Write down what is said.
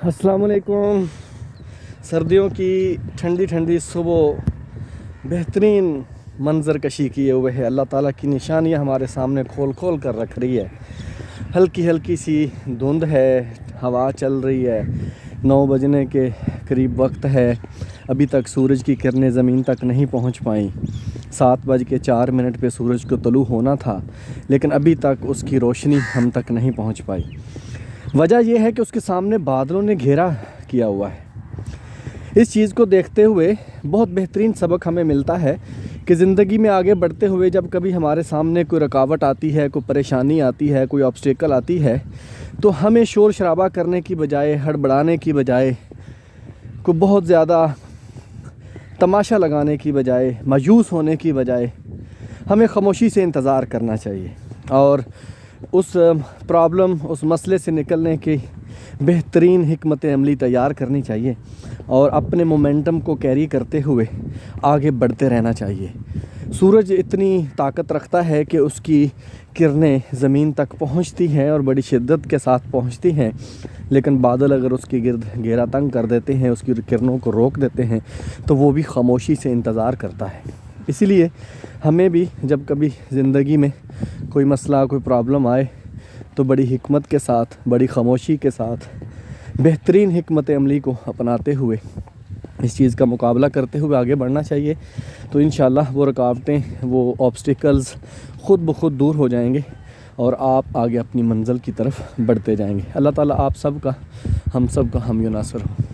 अस्सलाम वालेकुम। सर्दियों की ठंडी ठंडी सुबह बेहतरीन मंजर कशी किए हुए है। अल्लाह ताला की निशानियाँ हमारे सामने खोल खोल कर रख रही है। हल्की हल्की सी धुंध है, हवा चल रही है, 9 बजने के करीब वक्त है। अभी तक सूरज की किरणें ज़मीन तक नहीं पहुंच पाईं। 7:04 पे सूरज को तलू होना था, लेकिन अभी तक उसकी रोशनी हम तक नहीं पहुंच पाई। वजह यह है कि उसके सामने बादलों ने घेरा किया हुआ है। इस चीज़ को देखते हुए बहुत बेहतरीन सबक हमें मिलता है कि ज़िंदगी में आगे बढ़ते हुए जब कभी हमारे सामने कोई रुकावट आती है, कोई परेशानी आती है, कोई ऑब्स्टेकल आती है, तो हमें शोर शराबा करने की बजाय, हड़बड़ाने की बजाय, को बहुत ज़्यादा तमाशा लगाने की बजाय, मायूस होने की बजाय हमें खामोशी से इंतज़ार करना चाहिए और उस प्रॉब्लम, उस मसले से निकलने की बेहतरीन हिकमत अमली तैयार करनी चाहिए और अपने मोमेंटम को कैरी करते हुए आगे बढ़ते रहना चाहिए। सूरज इतनी ताकत रखता है कि उसकी किरणें ज़मीन तक पहुंचती हैं और बड़ी शिद्दत के साथ पहुंचती हैं, लेकिन बादल अगर उसके गिर्द घेरा तंग कर देते हैं, उसकी किरणों को रोक देते हैं, तो वो भी खामोशी से इंतज़ार करता है। इसीलिए हमें भी जब कभी ज़िंदगी में कोई मसला, कोई प्रॉब्लम आए, तो बड़ी हिकमत के साथ, बड़ी खामोशी के साथ, बेहतरीन हिकमत अमली को अपनाते हुए इस चीज़ का मुकाबला करते हुए आगे बढ़ना चाहिए। तो इंशाअल्लाह वो रुकावटें, वो ऑब्स्टिकल्स ख़ुद ब खुद दूर हो जाएंगे और आप आगे अपनी मंज़िल की तरफ बढ़ते जाएंगे। अल्लाह ताला आप सब का, हम सब का हम नासर हो।